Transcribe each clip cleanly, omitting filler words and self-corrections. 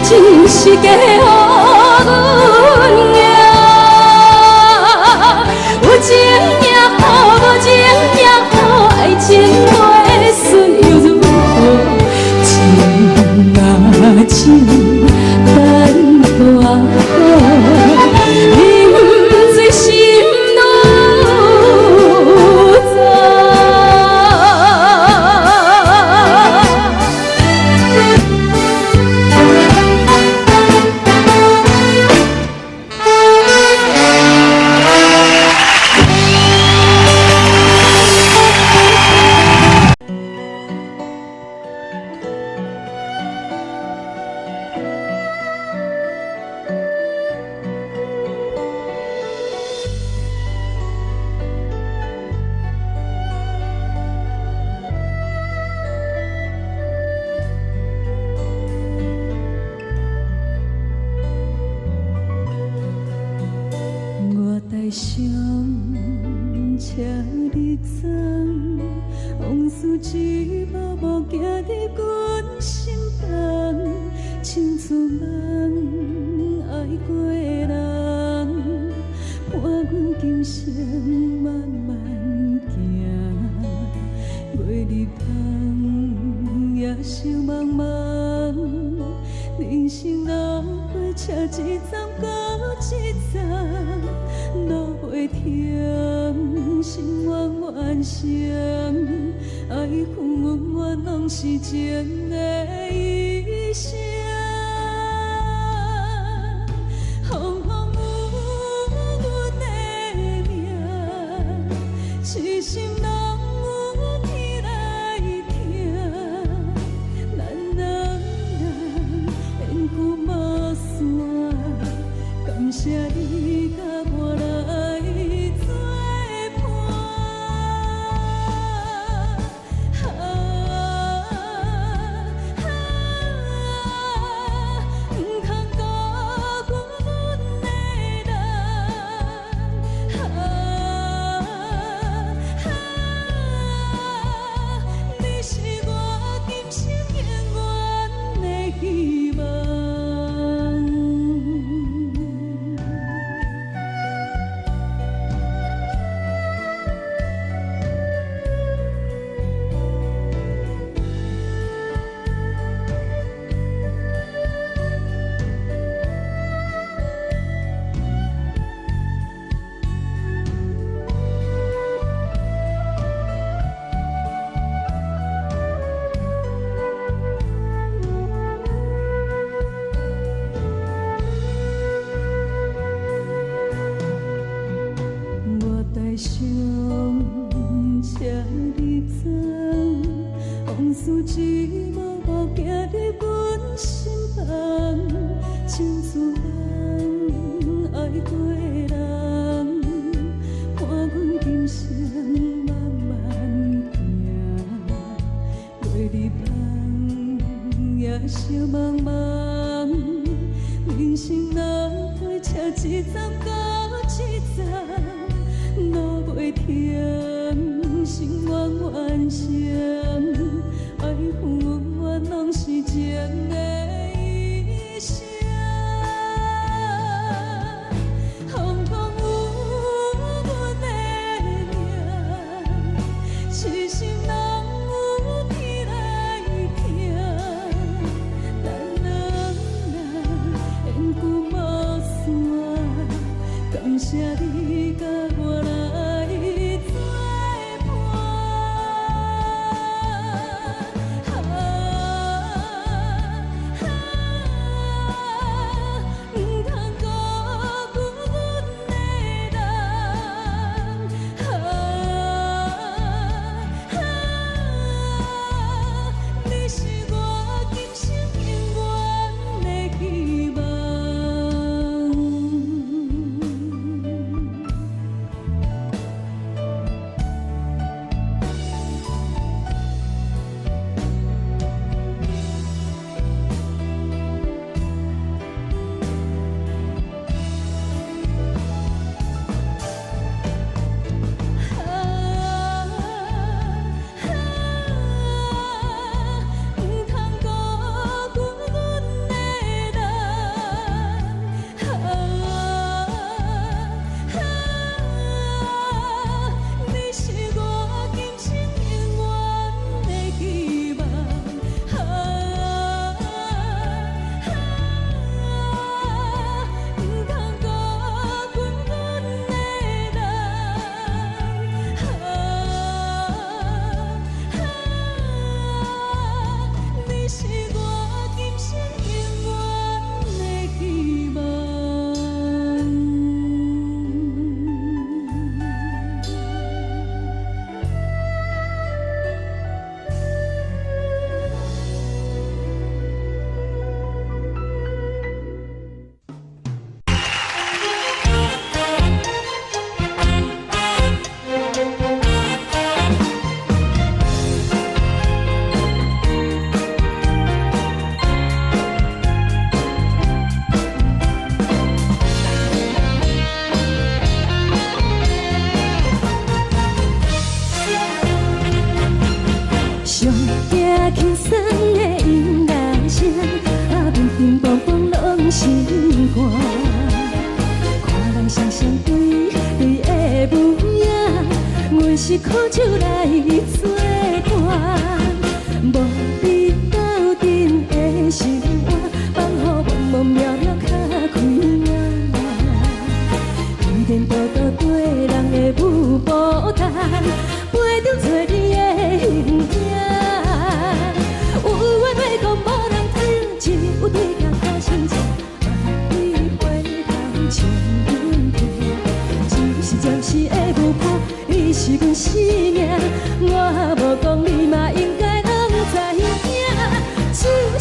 真是嫁予阮娘，有情也好，无情也好，爱情袂随路，情啊情，等大好，你不知心路窄。台上车你走，往事一幕幕行伫阮心中，青春梦爱过的人，伴阮今生慢慢行，月日香也想茫茫，人生路火车一站到一站。路袂停，心愿完成，爱恨恩怨拢是情的一生。风风雨阮的命，痴心拢有天来听。咱两人缘故无散，感谢你甲我来。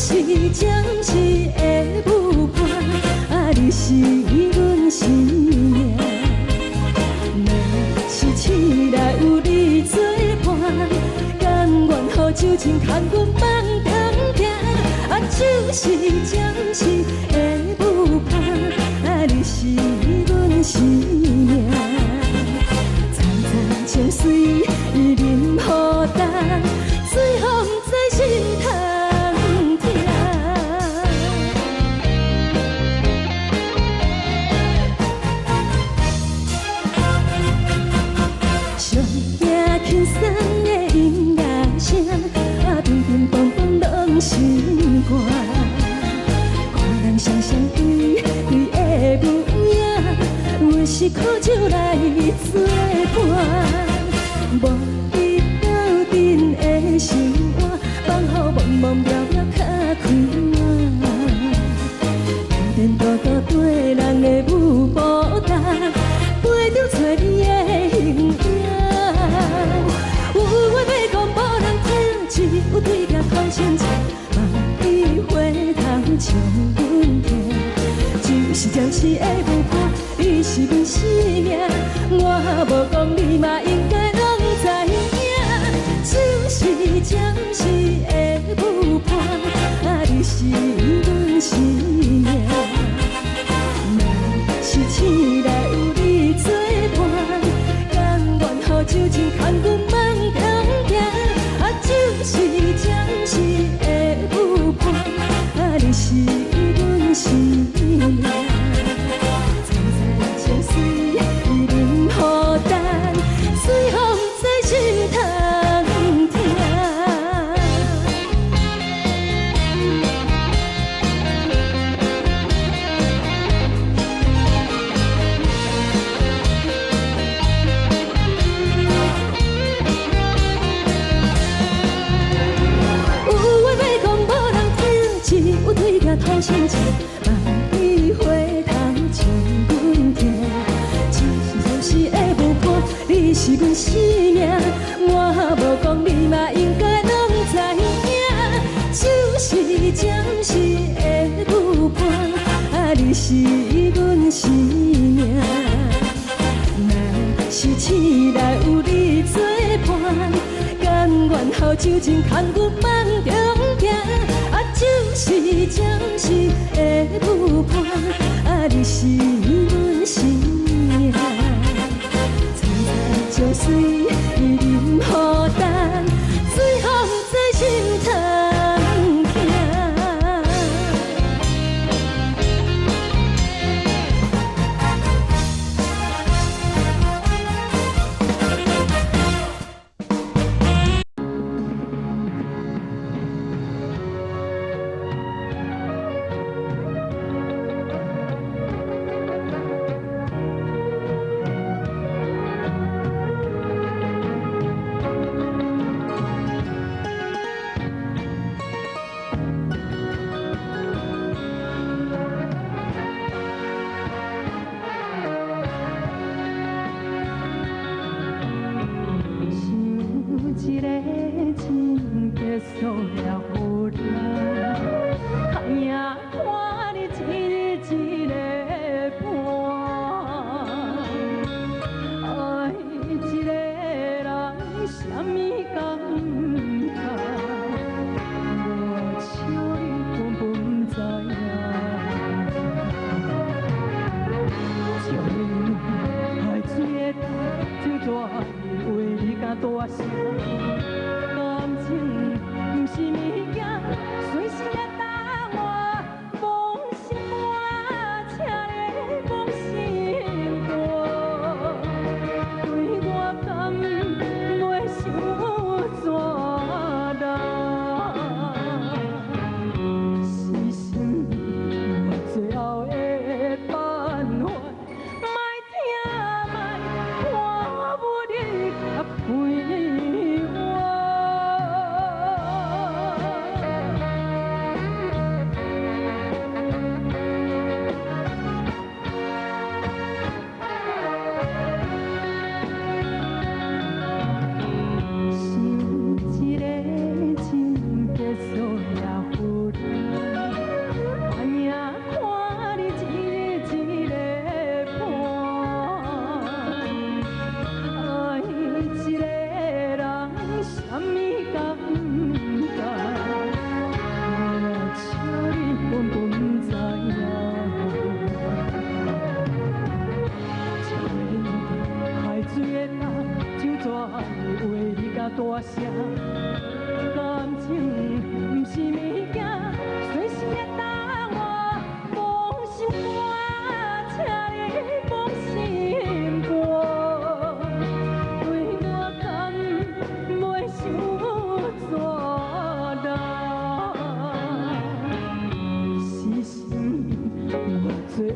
是暂时的舞伴，啊，你是阮生命。若是醒来有你作伴，甘愿予酒精牵阮放通行，啊，就是暂时的舞伴，啊，你是阮生命。层层情水已淋雨干，水风在心头。轻松的音乐声，啊，乒乒乓乓拢心肝。看人双双对对的模样，有时苦酒来作伴。无伊斗阵的生活，放予茫茫渺渺较开满。颠颠倒倒对人的舞步单，陪着找你的形影。有话要讲无人听，只有对镜头前唱，梦里回头将阮听。就是暂时的舞伴，你是阮生命。我无讲你嘛应该拢知影，就是暂时的舞伴，啊，你是阮生命。若是醒来有你作伴，甘愿予酒精牵阮放通行，啊，就是暂时的舞伴，啊，你是阮生命。层层情水已淋雨干，水风在心头听。头前唱，梦里回头将阮听。就是暂时的舞伴，你是阮生命。我无讲你嘛应该拢知影，就是暂时的舞伴，啊，你是阮生命。若是醒来有你作伴，甘愿予酒精牵阮放中行，啊，就是暂时的舞伴，啊，你是阮生命。层层情水已淋雨干，水风在心头听。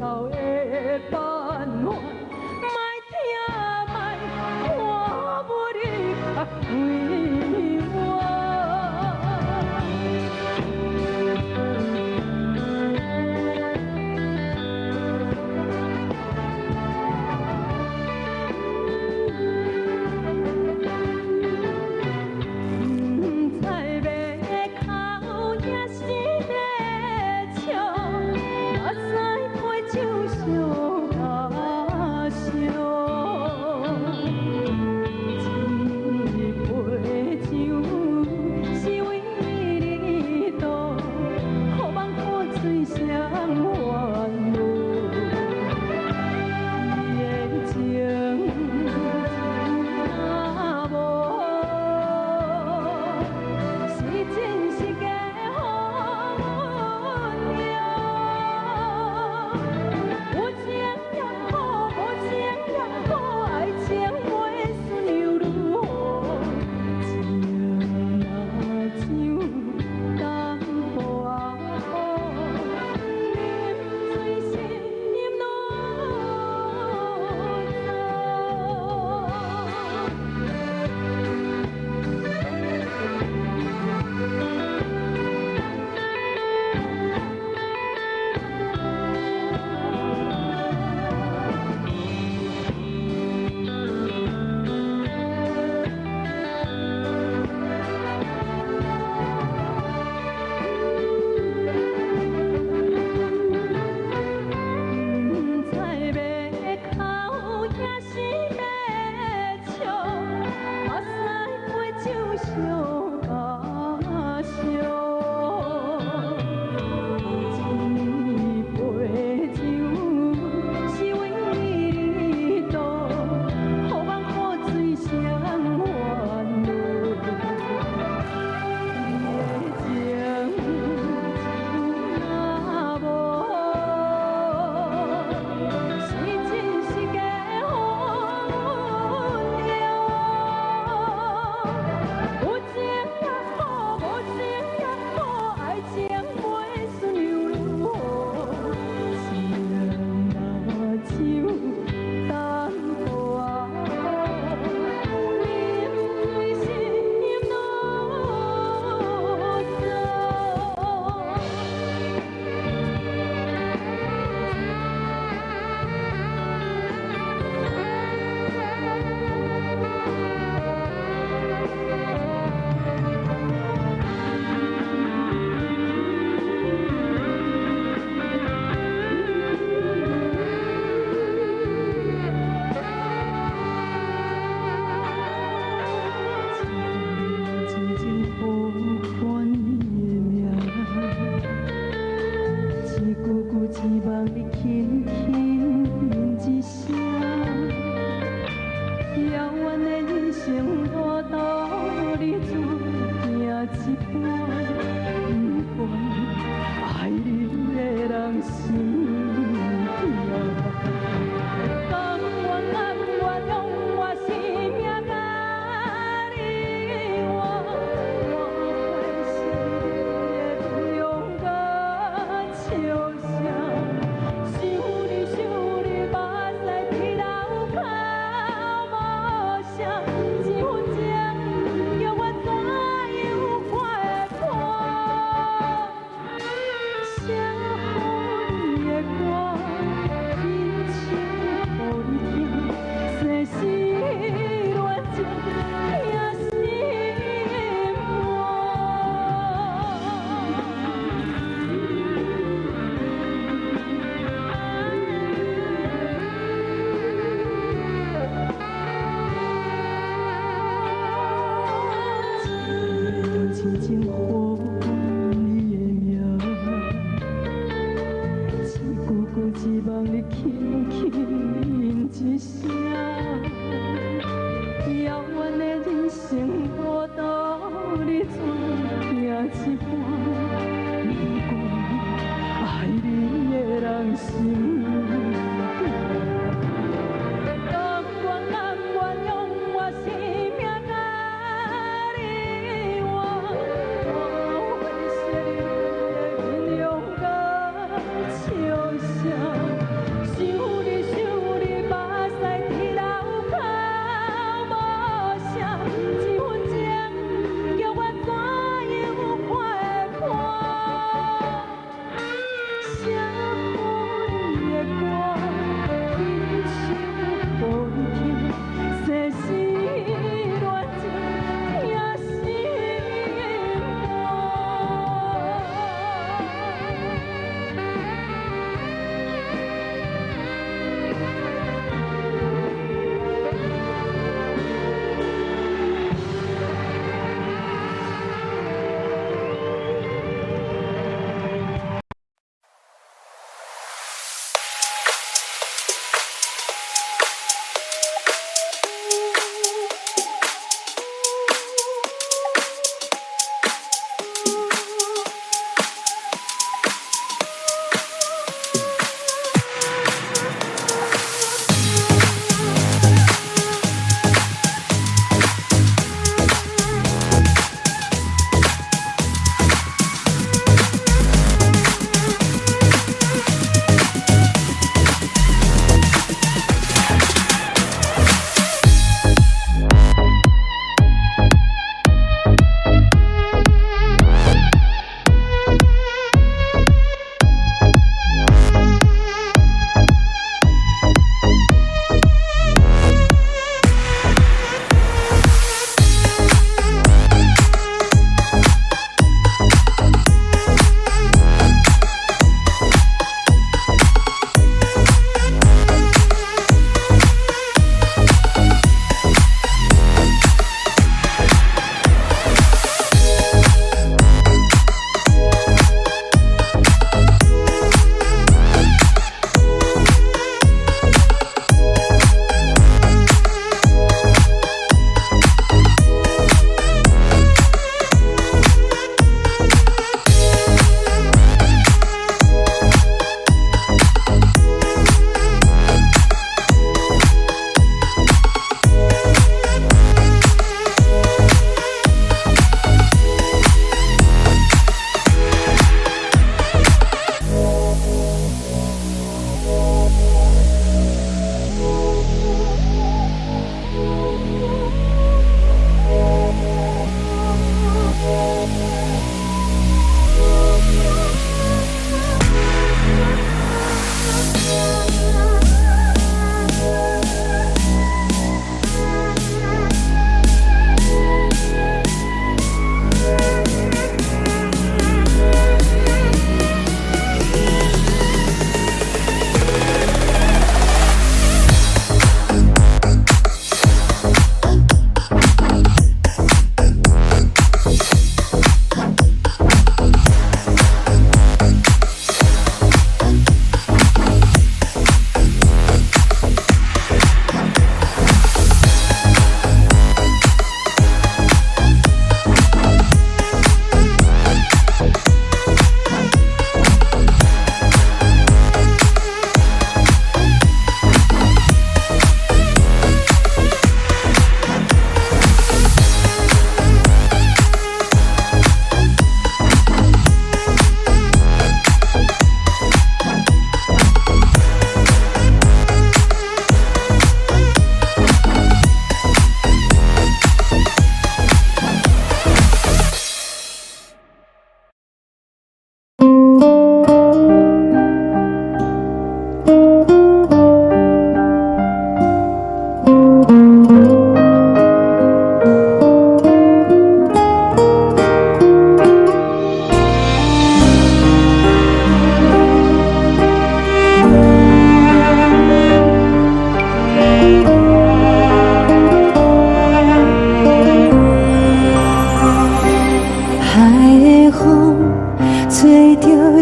头的办法，莫听莫看，我你较快活。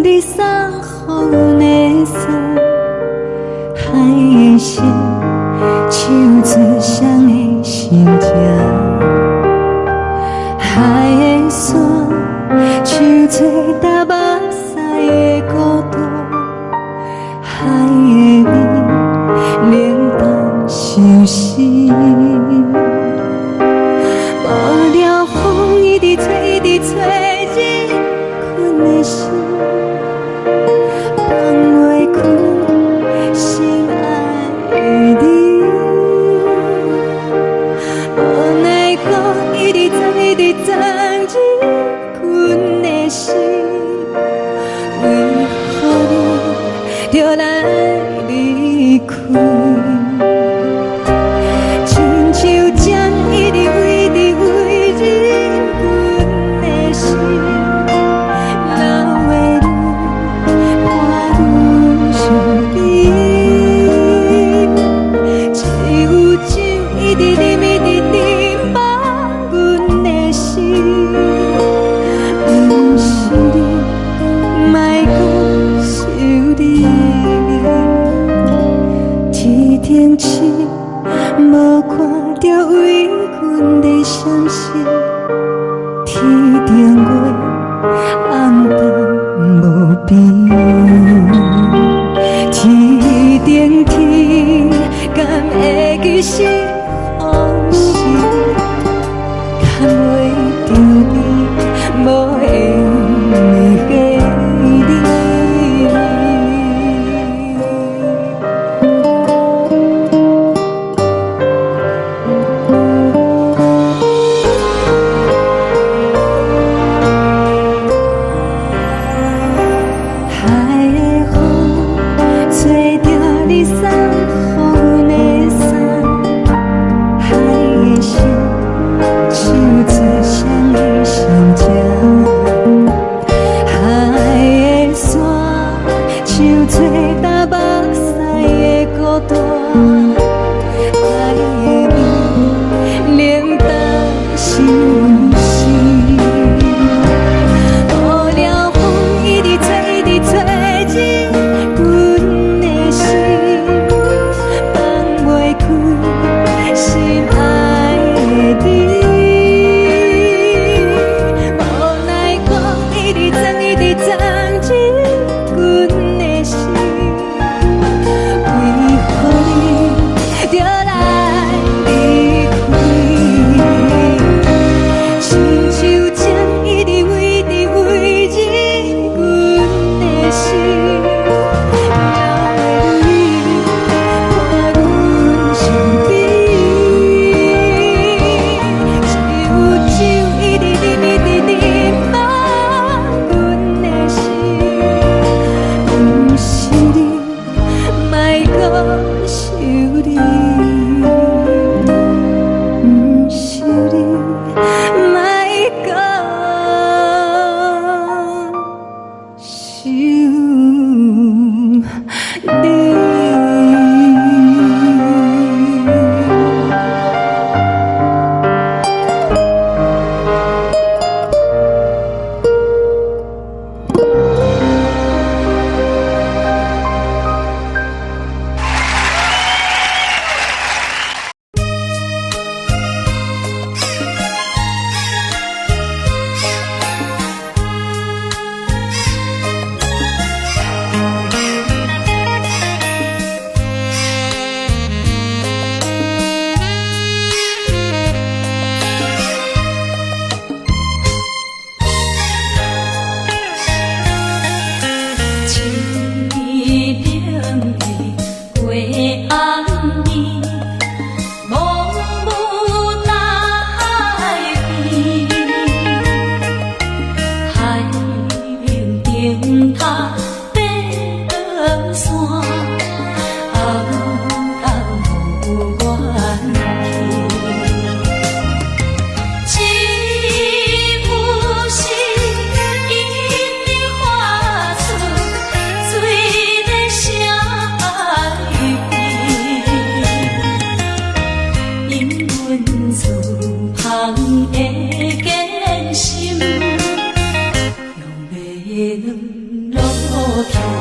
你送予的伞，海的心，手做双的心情。海的山，手做搭目屎的孤单。海的味，冷淡伤心。无聊风一直吹，一直吹入困的心。放袂开心爱的你，无奈何一直藏，一直藏入困的心。为何你就来离开？亲像针一直围，一直围入阮的心。流的泪，伴阮伤悲。只有酒一直啉，一直啉饱阮的心。不是你，莫搁想你。天顶星，无看到为阮的伤心。天顶月，暗淡无边。天顶天，敢会记是往事？敢会着你，无缘的你。落去。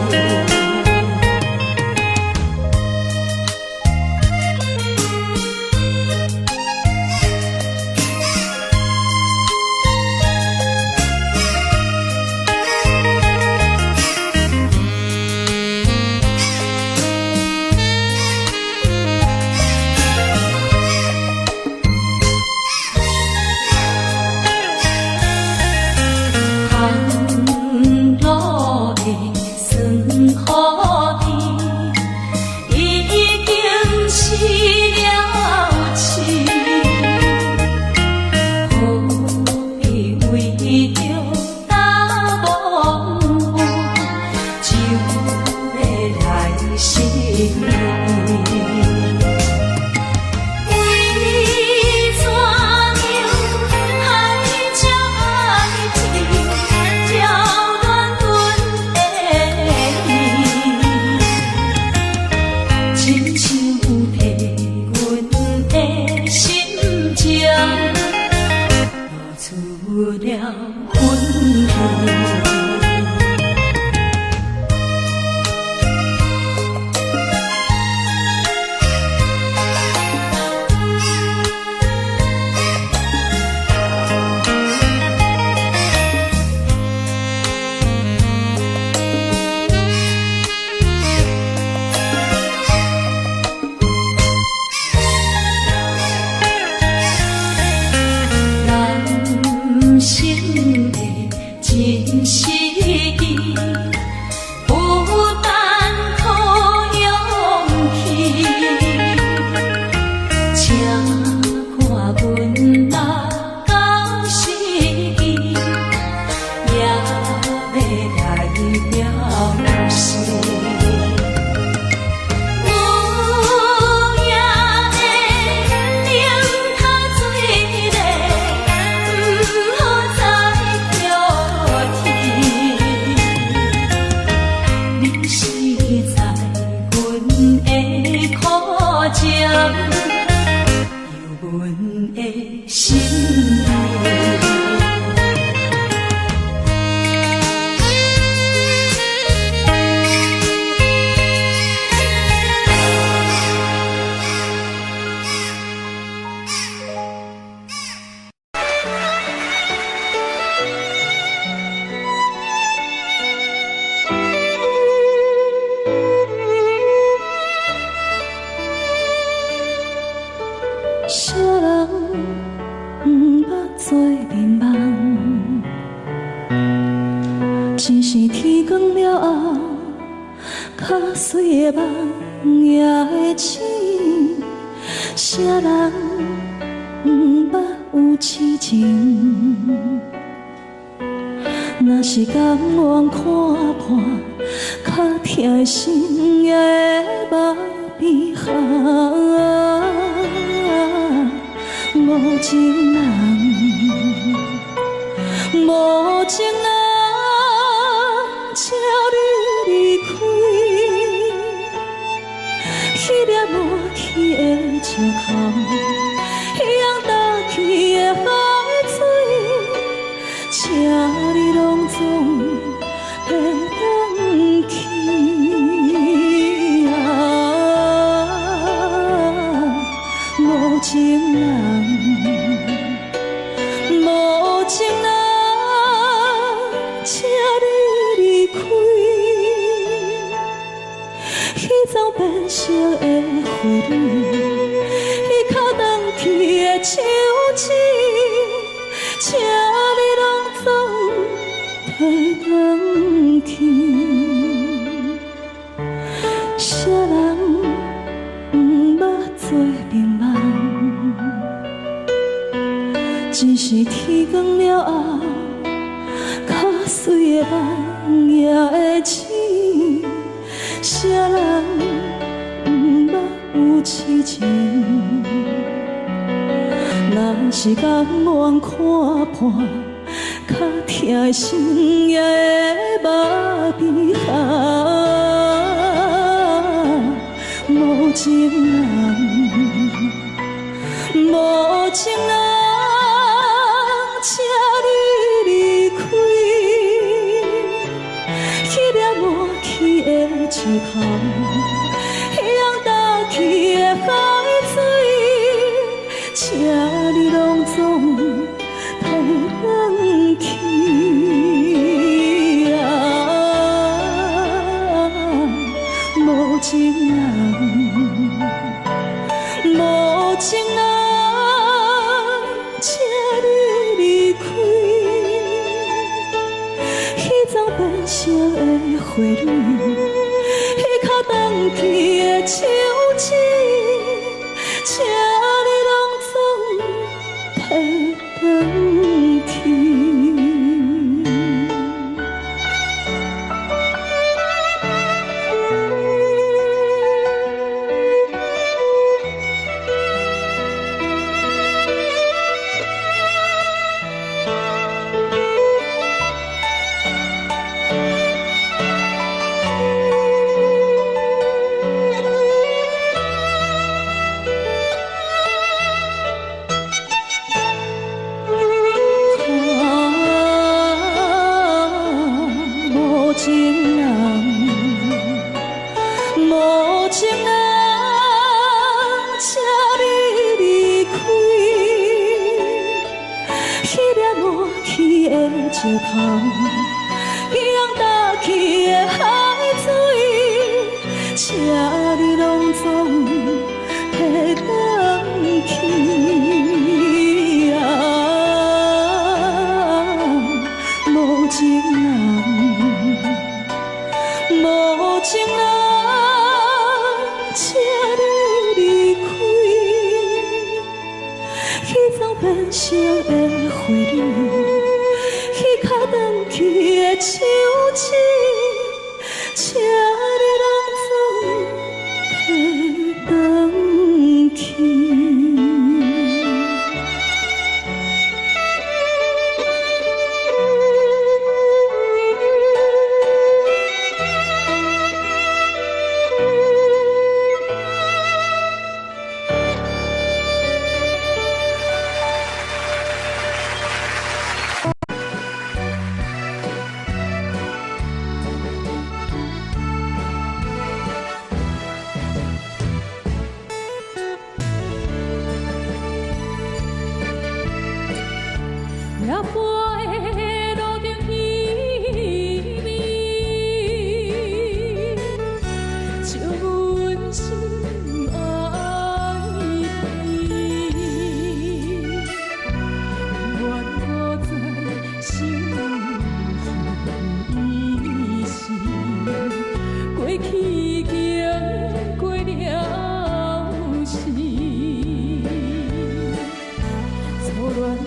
粒无去的石头，迄样倒去的海水，请你拢总提返去啊！无情人，无情人，请你离开。彼丛变成的花蕊，彼脚冻去的树枝，请你拢总提返去。石头，去让倒去的海水，请你拢总提返去啊！无情人，无情人，请你离开。彼丛变成的花蕊。脚冻去的树枝，请你拢总提返去。夜半的路灯稀微，照阮心爱悲。愿我在心里是过去经过了时，错乱的。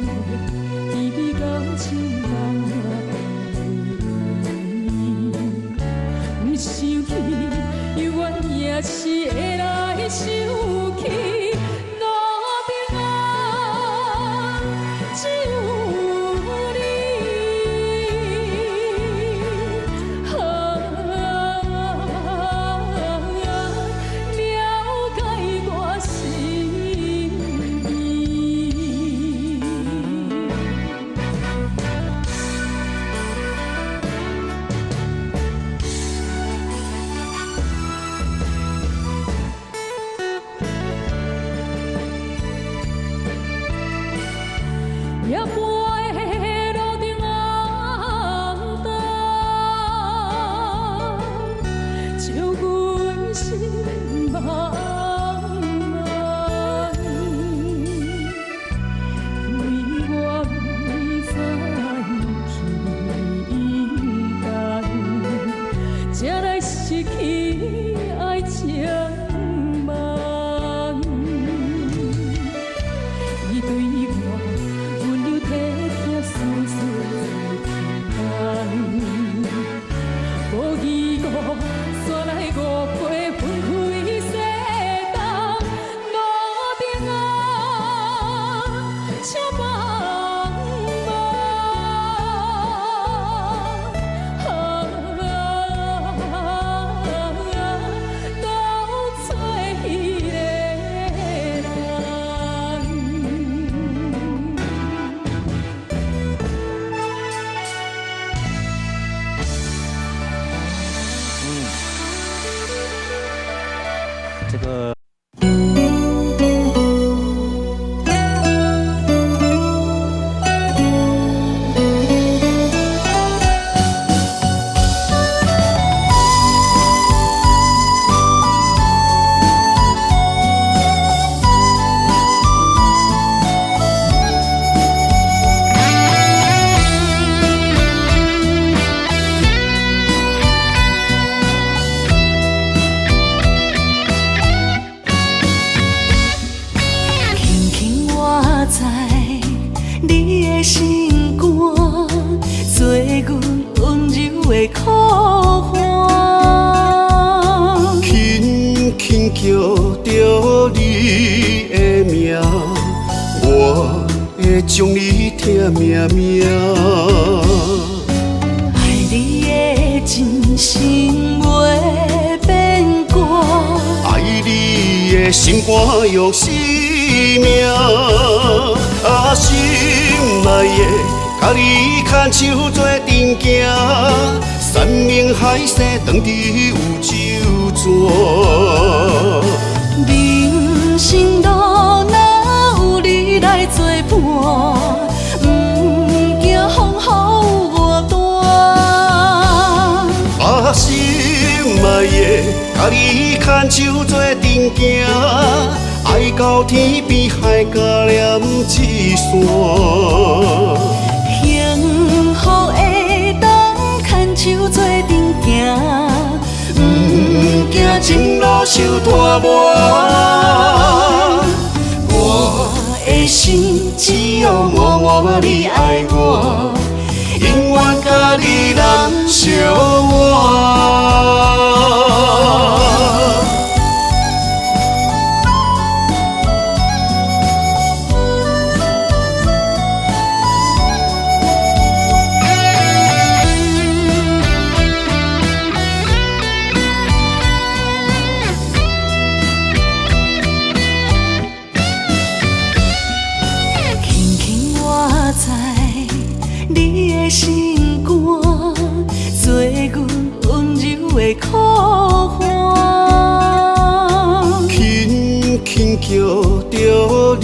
感情放落不想起，犹原也是会来想起。路顶啊，只有你，了解我心意。夜半的路灯红灯，照阮心茫茫。为我不知去等，才来失去爱情梦。伊对我。无义无煞来误会分开世东，路顶啊，笑茫茫，留做彼个人。这个。心肝做阮温柔的苦花，轻轻叫着你的名，我会将你疼命命。爱你的真心袂变卦，爱你的心肝用生命。心内的，甲你牵手做阵行，山盟海誓当伫有周转。人生路若有你来作伴，不惊风雨有我大。心内的，甲你牵手做阵行。爱到天边海角连一线，幸福的当牵手做阵行，不惊前路受拖磨。我的心只有默默你爱我，永远甲你人相活。心肝做阮温柔的苦花，轻轻叫着你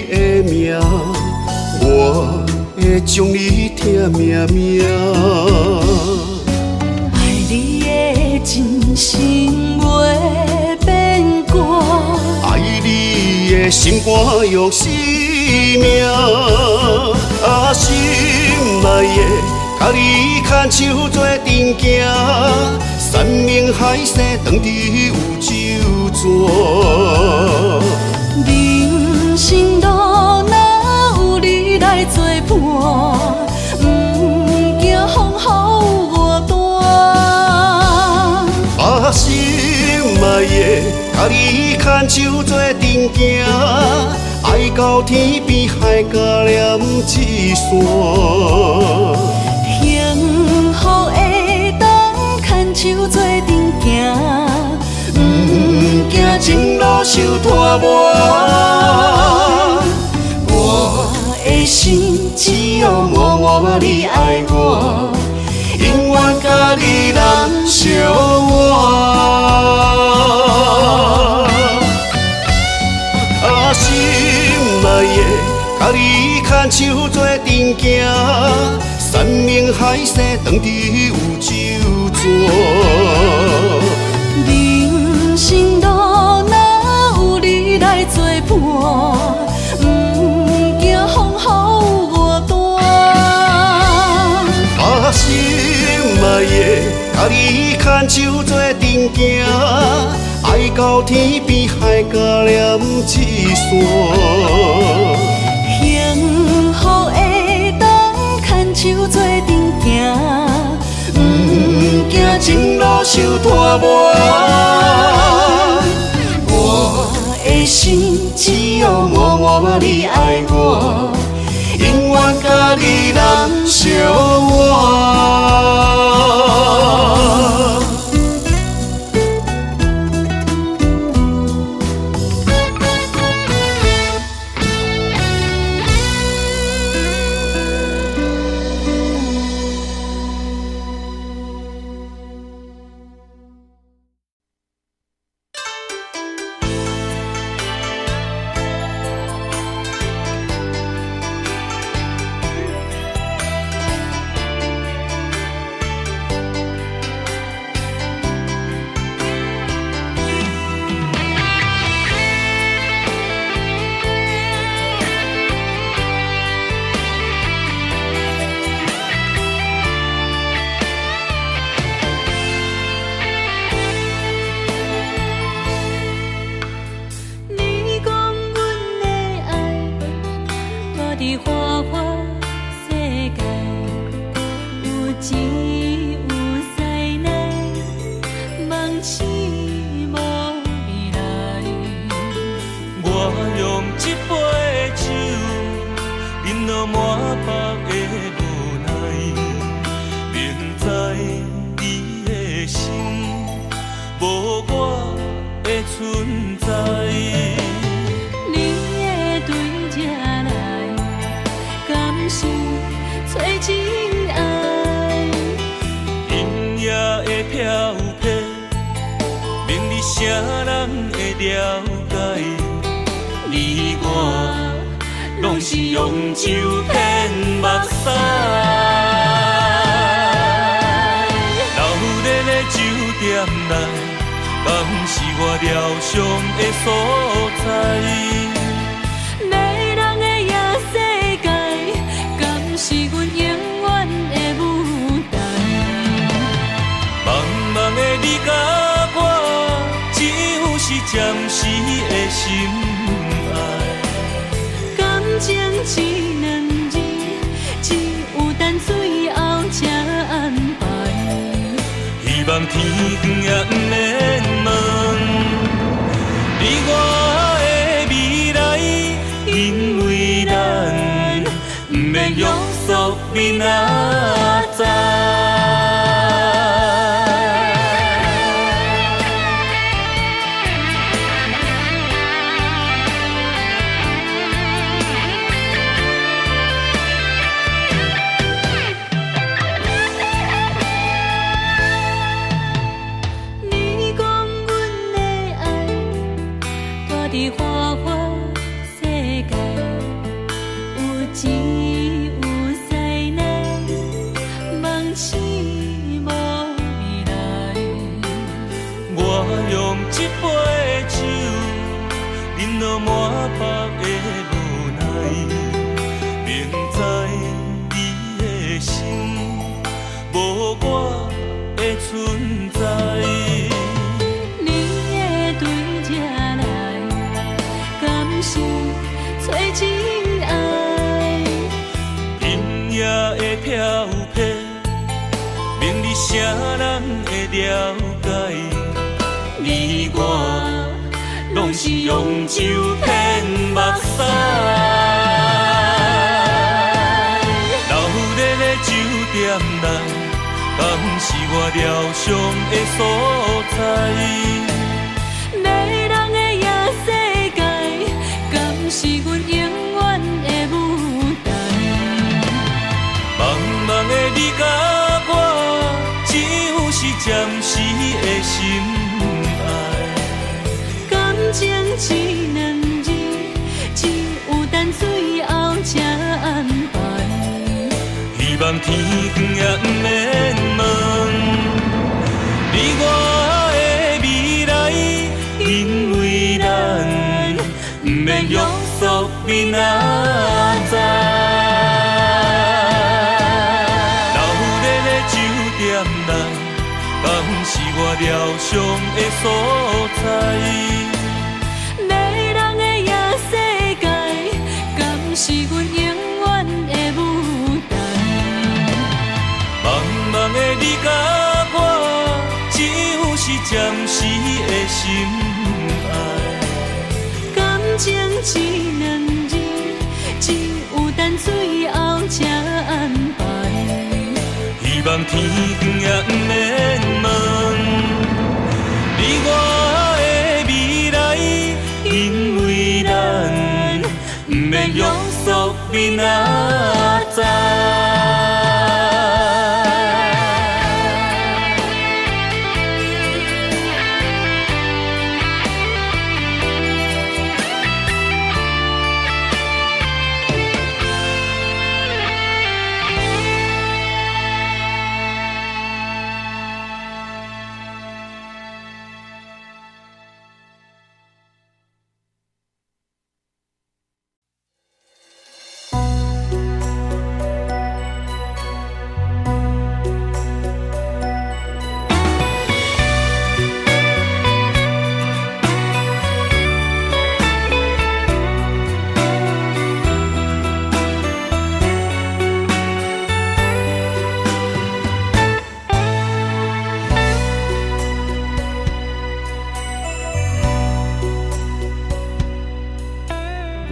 的名，我会将你疼命命。爱你的真心袂变卦，爱你的心肝用生命。心内的，甲你牵手做阵行，山盟海誓当伫有周转。人生路若有你来作伴，不惊风雨有我大。心内的，甲你牵手做阵行。爱到天边海角连一线，幸福的当牵手做阵行，不惊前路受拖磨。我的心只有默默你爱我，永远甲你人相活。心内的，甲你牵手做阵行，山盟海誓当伫有周转。人生路若有你来作伴，不惊风雨有我大。心内的，甲你牵手做阵行。爱到天边海角连一线，幸福的当牵手做阵行，不惊前路受拖磨。我的心只有默默你爱我，永远甲你人相活。存在。你会对这来，敢是找真爱？音乐会飘撇，明日啥人会了解？你我拢是用酒骗目屎。流连的酒店内，敢是我疗伤的所在？迷人的夜世界，敢是阮永远的舞台？茫茫的你甲我，只有是暂时的心爱。感情只两字，只有等最后才安排。希望天光也不免问，你我的未来，因为咱不免约束明仔载。你讲阮的爱，住伫花花世界，有钱有势呢，梦醒无未来。我用一杯酒，饮落满腹的无奈，明知你的心无我的存在。你会对这来，敢是找真爱？音乐会飘撇，明日啥人会了解？你我拢是用酒骗目屎。流连的酒店内，敢是我疗伤的所在？迷人的夜世界，敢是阮永远的舞台？茫茫的你甲我，只有是暂时的心爱。感情只两字，只有等最后才安排。希望天光也不免问，你我的未来，因为咱不免约束明仔载。流连的酒店内，敢是我疗伤的所在？迷人的夜世界，敢是阮永远的舞台？茫茫的你甲我，只有是暂时的心爱。感情只两字，只有等最后才安排。希望天光也不免问，你我的未来，因为咱不免约束明仔载。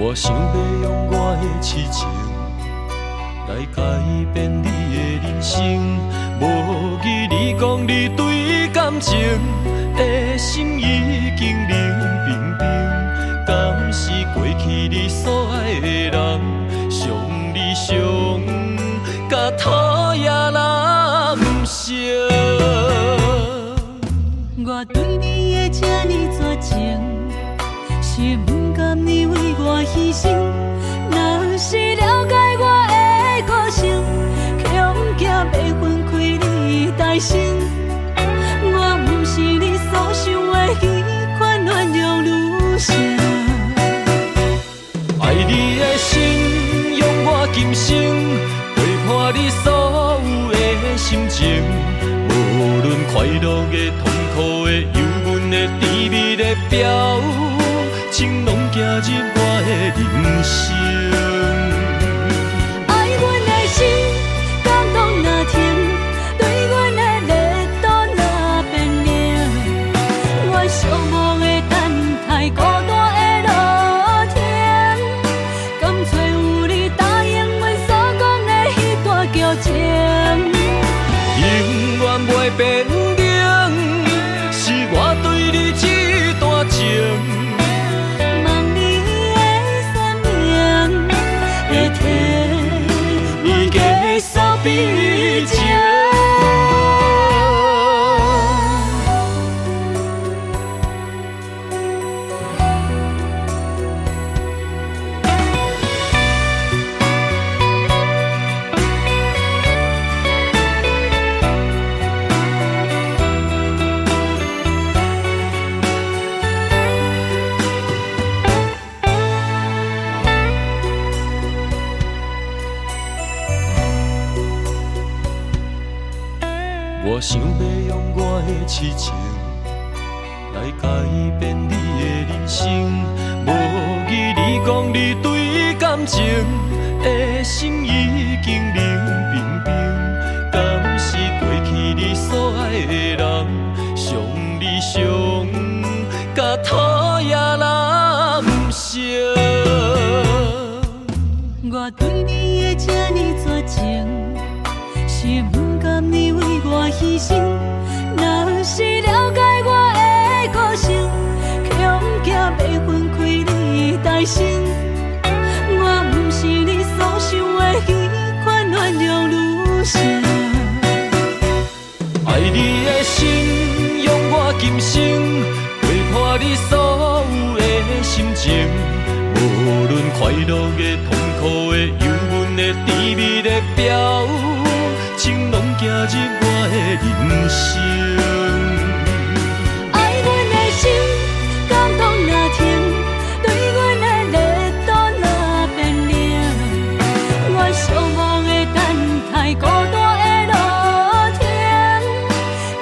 我想要用我的痴情来改变你的人生，无疑你讲你对感情的心已经冷。上，甲土也难成。我对你的这呢绝情，是不甘你为我牺牲。若是了解我的个性，恐惊要分开你的心。我不是你所想的彼款鸳鸯女性。爱你的心，用我今生陪伴你所有的心情，无论快乐的、痛苦的、忧闷的、甜蜜的表，情拢走入我的人生。爱阮的心，感动若甜，对阮的热度若变冷。我寂寞的等待，孤单的落天，甘找有你答应阮所讲的迄段旧情。永远袂变冷，是我对你这段情。望你的善良，会替阮结束悲情。我想要用我的痴情来改变你的人生，无疑你讲你对感情的心已经冷冰冰，敢是过去你所爱的人，伤你伤，甲土也难成。我对你的这呢绝情，是不甘你为我牺牲。若是了解我的个性，恐惊要分开你的心。我不是你所想的彼款鸳鸯女性。爱你的心，用我今生陪伴你所有的心情，无论快乐的、痛苦的、忧闷的、甜蜜的表，情拢走入我的人生。爱阮的心，感动若甜，对阮的热度若变冷。我寂寞的等待，孤单的落天，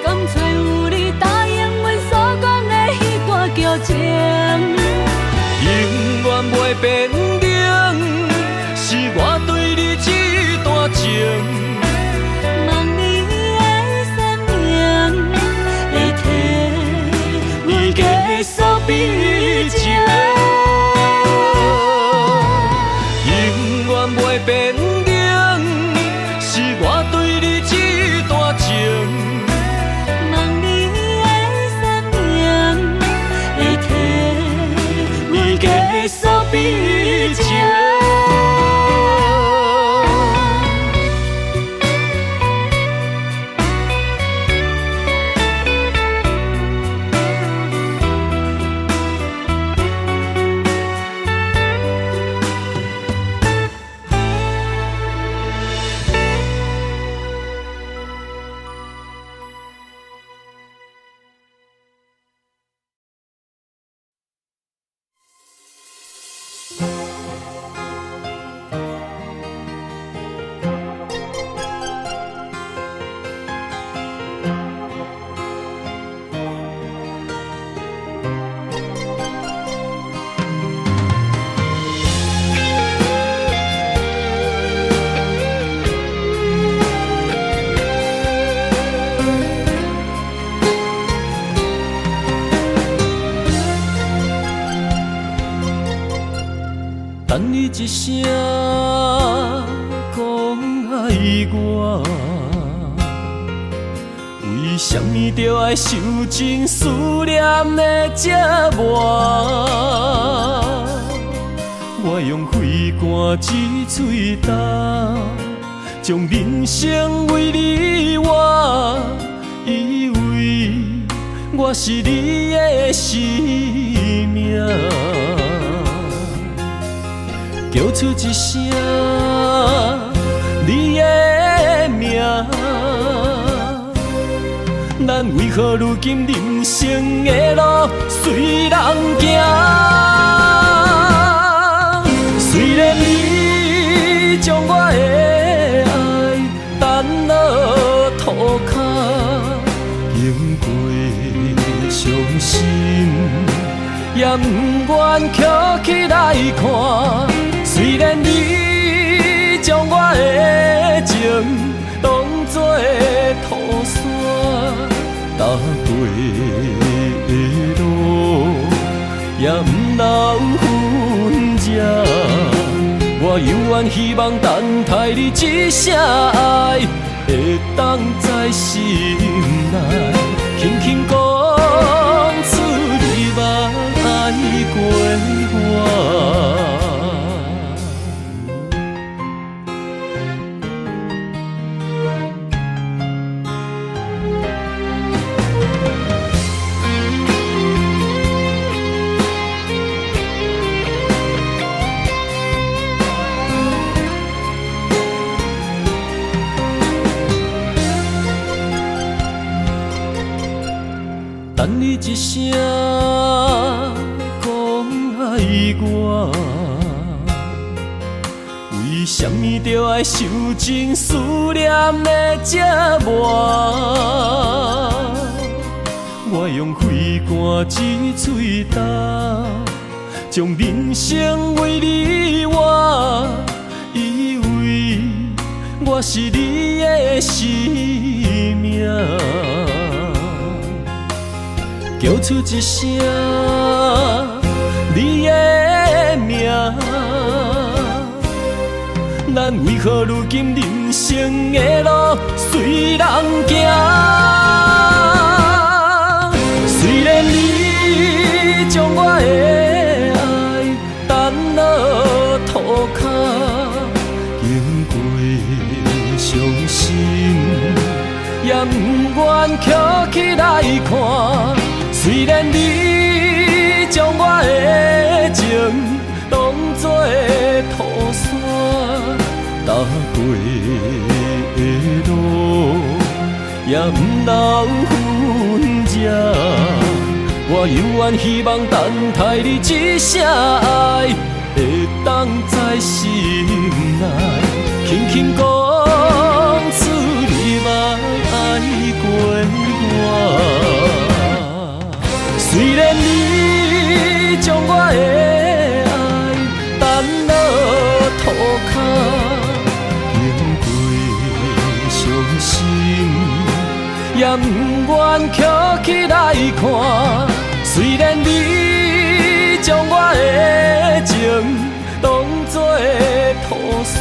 甘找有你答应阮所讲的迄段旧情。永远袂变冷，是我对你这段情。望你的善良，会替阮结束悲情。永远袂变冷，是我对你这段情。望你的善良，会替阮结束悲情。等你一声讲爱我，为什么着爱受尽思念的折磨？我用肺肝之嘴干，将人生为你活，以为我是你的生命，叫出一声你的名。咱为何如今人生的路随人行？虽然你将我的爱等落涂骹，经过伤心，也不愿捡起来看。虽然你将我的情当作土山，踏过的路也不能分这。我犹原希望等待你一声爱，会当在心内轻轻讲出你捌爱过我。等你一声讲爱我，为什么着爱受尽思念的折磨？我用肺肝之嘴干，将人生为你活，以为我是你的生命。叫出一声你的名，咱为何如今人生的路随人行？虽然你将我的爱等落涂骹，经过伤心，也不愿捡起来看。虽然你将我的情当作土山，踏过的路也不能分这。我犹原希望等待你一声爱，会当在心内轻轻讲出你捌爱过我。虽然你将我的爱等落涂骹，经过伤心，也不愿捡起来看。虽然你将我的情当作土山，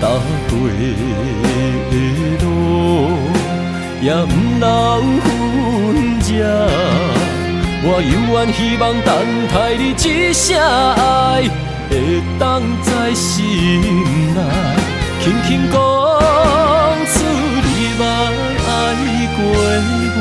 踏过的路也不能分这。我犹原希望等待你一声爱，会当在心内轻轻讲出你捌爱过我。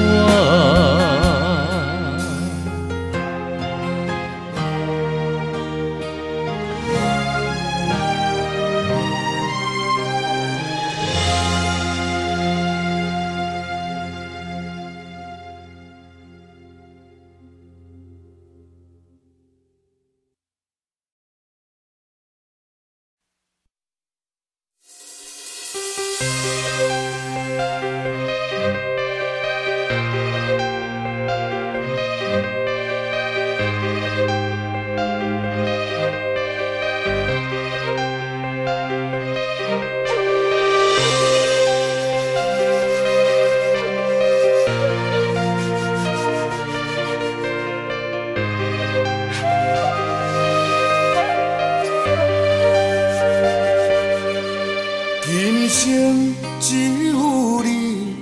人生只有你，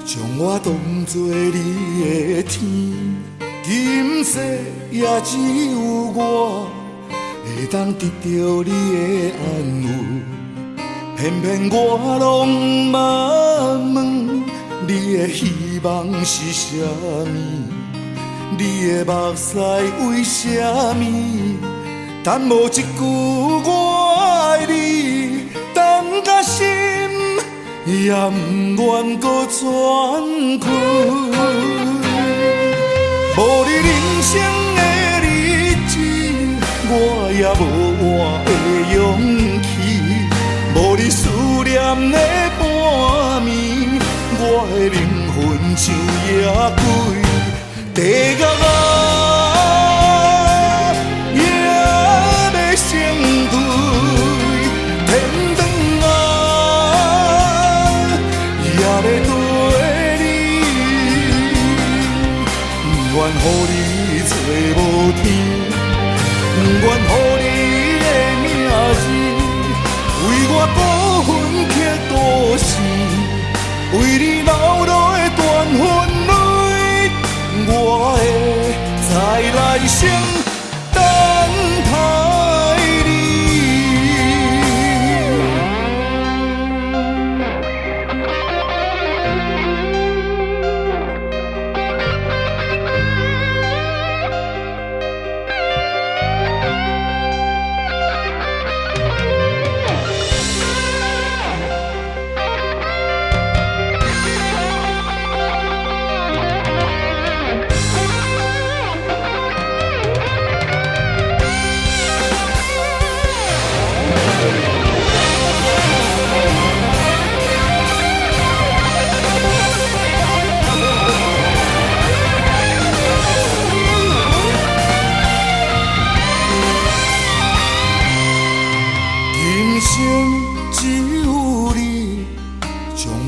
将我当作你的天。今世也只有我，会当得到你的安慰。偏偏我拢嘛问，你的希望是啥物？你的目屎为啥物？但无一句我爱你，等甲心也不愿搁喘气。无你人生的日子，我也无活的勇气。无你思念的半暝，我的灵魂像野鬼。地角也要成对，天堂也要对你。不愿予你找无天，不愿予你的名字为我孤魂刻故事，为你流落的断魂泪，我会再来生等待你。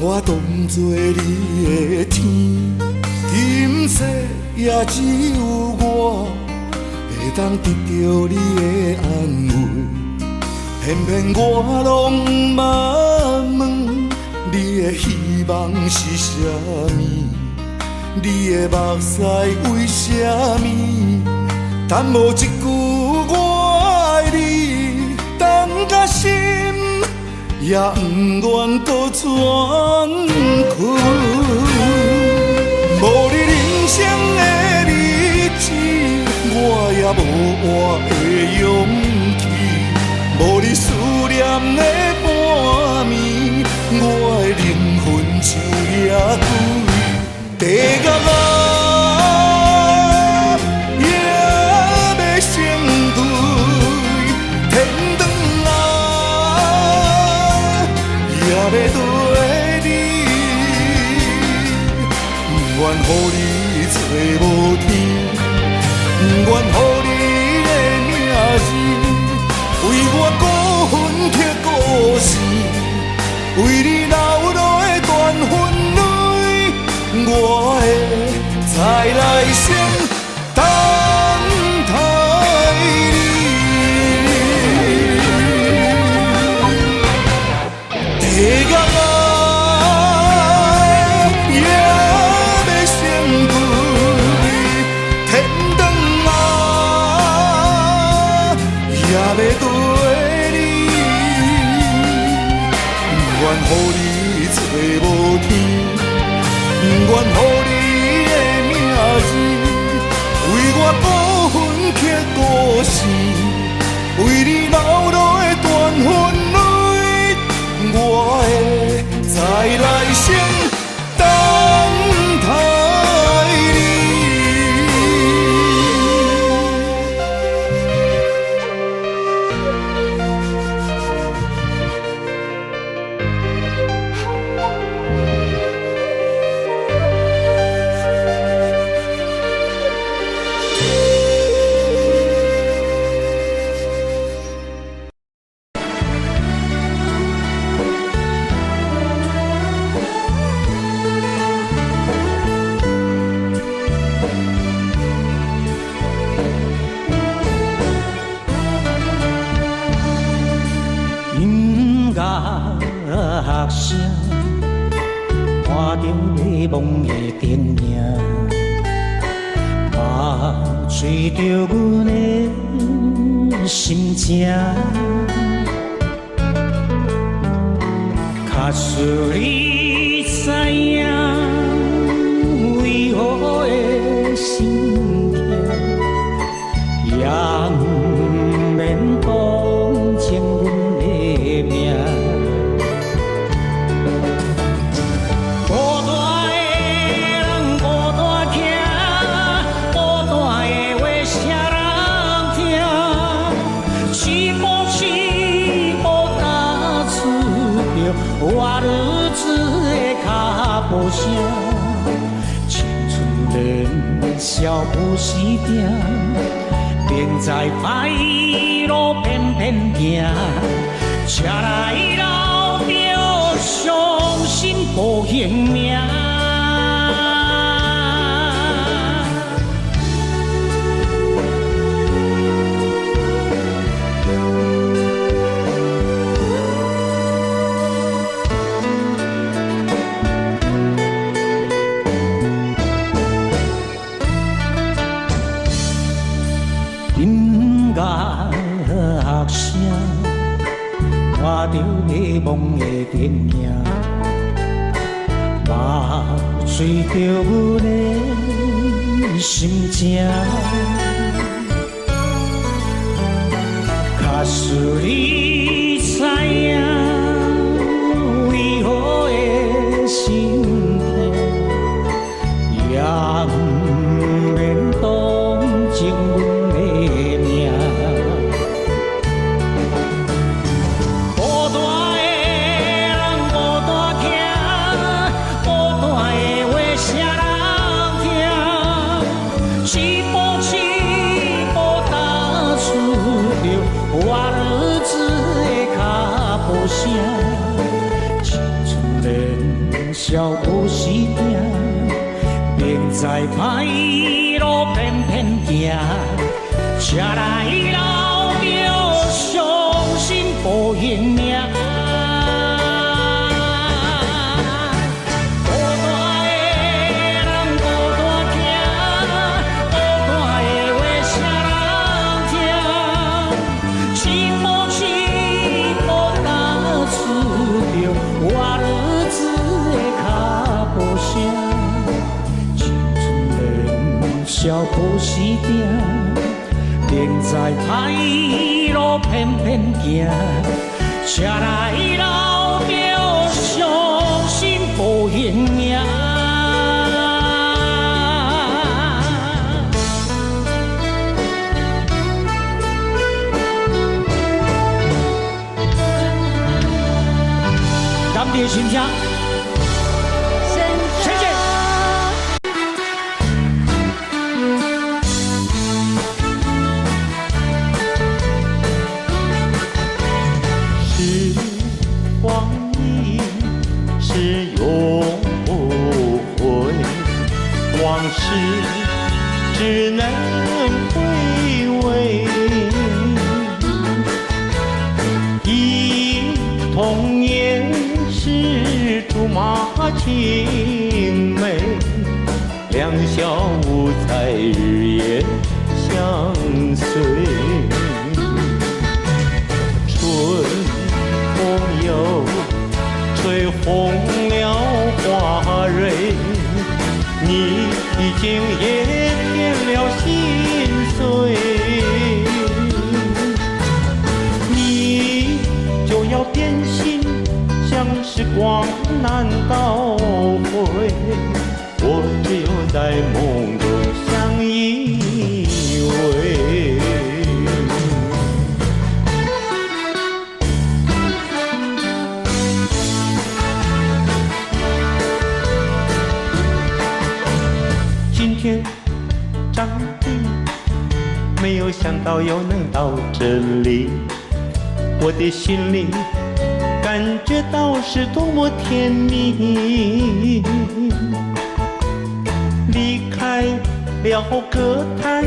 我当作你的天，今世也只有我会当得到你的安慰。偏偏我拢嘛问，你的希望是啥物？你的目屎为啥物？但无一句我爱你，等甲心也不愿搁喘气。无你人生的日子，我也无活的勇气。无你思念的半暝，我的灵魂像野鬼。地角也要成对，天堂也要对你。不愿予你找无天，不愿予你的名字为我孤魂刻故事，为你流落的断魂泪，我会再来生等待你。地角也要成对，天堂也要对你。不愿予你找无天，不愿予你的名字为我孤魂刻故事，为你流落的断魂泪，我会再来生等待你。音乐声看着迷惘的电影，嘛吹着阮的心情，假使你知影为何会心痛，也不免同情阮的命。我日子的脚步声，青春年少不时定，并在歹路偏偏行，车来老着伤心无性命。音乐声，看着迷惘的电影，麻醉着阮的心情。假使你知影为何会心痛，也不免同情阮。少不时定，并在歹路偏偏行，车来老着伤心无性命。少不时定，并在歹路偏偏行，车来老着伤心无性命。咱们的心声。只能回味，忆童年时竹马青梅，两小无猜日夜相随。春风又吹红了花蕊，你已经也变了心碎，你就要变心，像时光难倒回，我只有在梦中相依偎。今天长大，没有想到又能到这里，我的心里感觉到是多么甜蜜。离开了歌坛，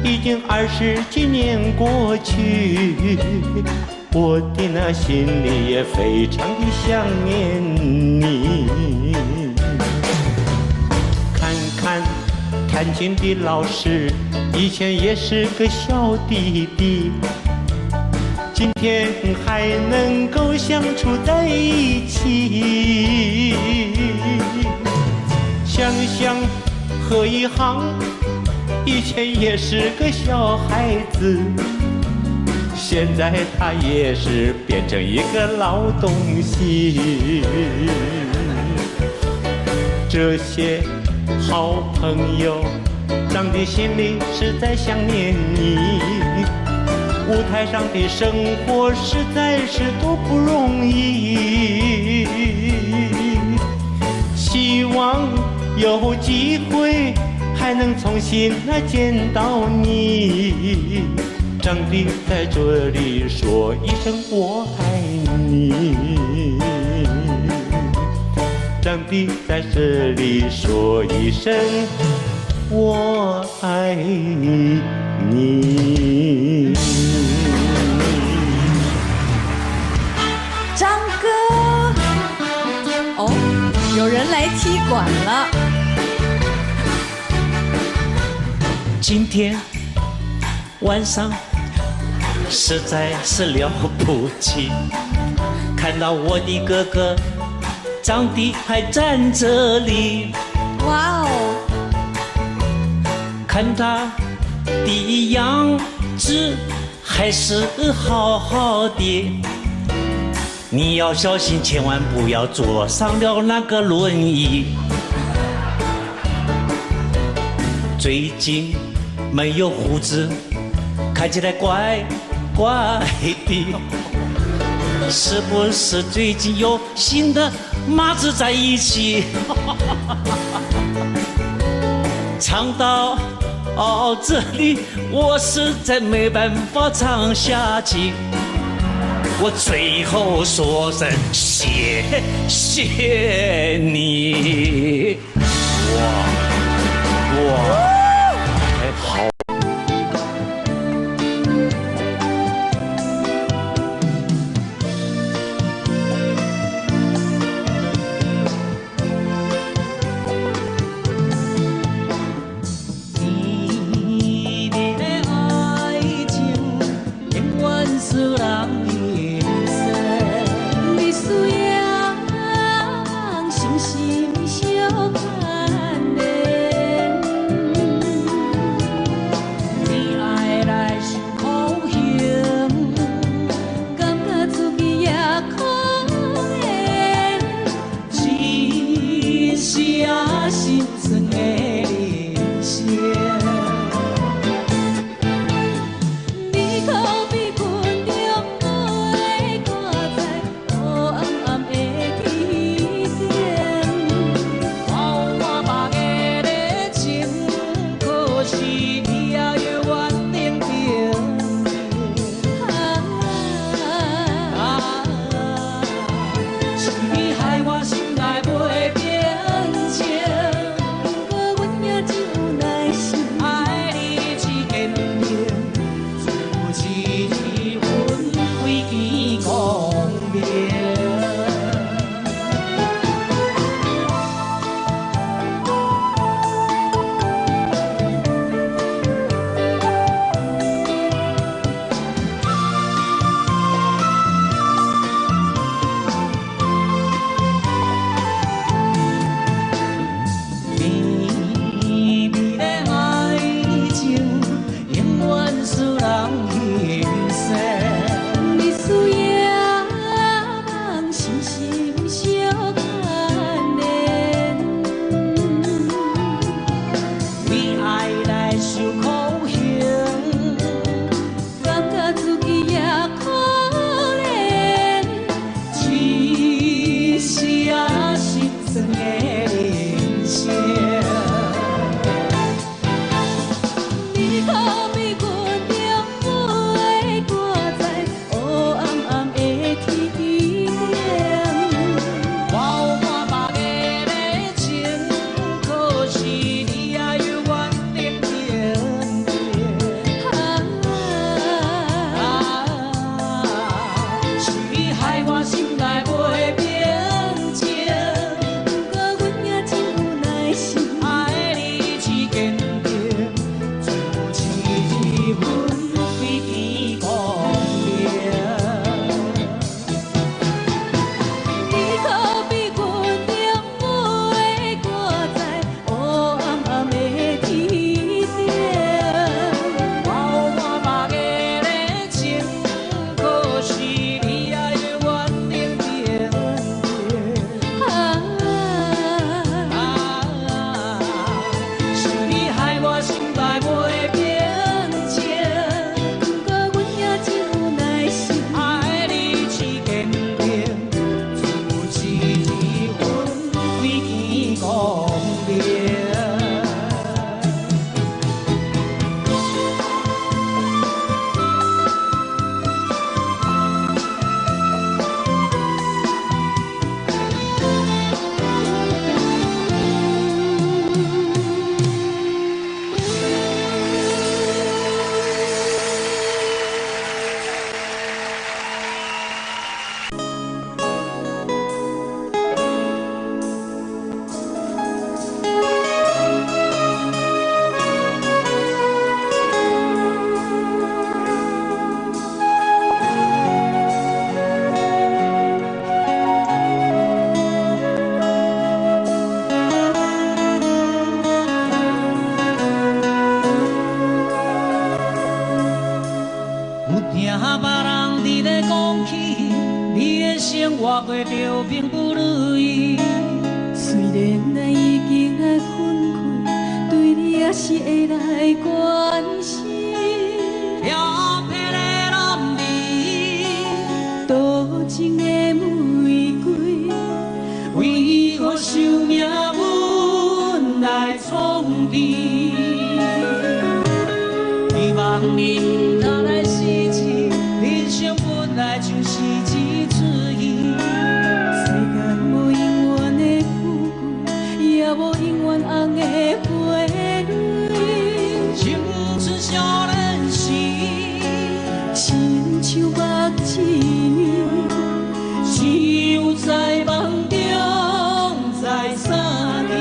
已经20几年过去，我的那心里也非常的想念你。看看弹琴的老师，以前也是个小弟弟，今天还能够相处在一起。想想何以航以前也是个小孩子，现在他也是变成一个老东西。这些好朋友，长的心里实在想念你。舞台上的生活实在是多不容易，希望有机会还能重新见到你。长地在这里说一声我爱你，长地在这里说一声我爱你。张哥，哦，有人来踢馆了。今天晚上实在是了不起，看到我的哥哥长得还站这里，哇哦，看他的样子还是好好的。你要小心，千万不要坐上了那个轮椅。最近没有胡子，看起来怪怪的，是不是最近有新的马子在一起？唱到这里，我实在没办法唱下去。我最后说声谢谢你，哇，好。你的爱情永远是人。你需要心心相牵的我过着并不如意。虽然咱已经爱分开，对你也是会来关心。漂泊的男儿，多情的玫瑰，为何受命运来创治？希望你若来失志，人生本来就是一出戏。世间无永远的富贵，也无永远红的花蕊。青春少年时，亲像目睭，只有在梦中再相见。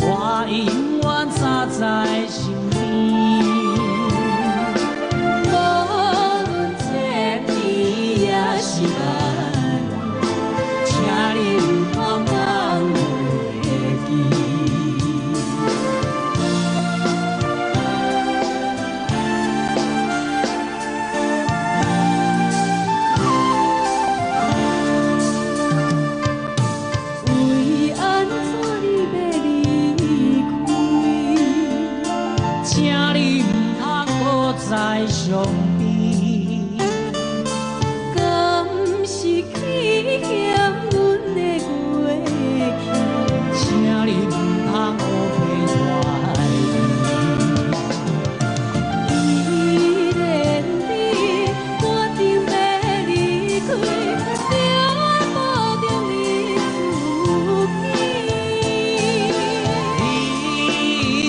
我永远站在心爱，请你毋通放袂记。为安怎你要离开？请你毋通搁再伤悲。敢是去嫌阮的过去？请你毋通乌皮拖伊连你决定要离开，着我保重你自己。你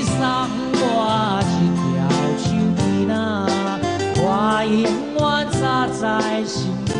送我一条手巾仔，我永远扎在心边。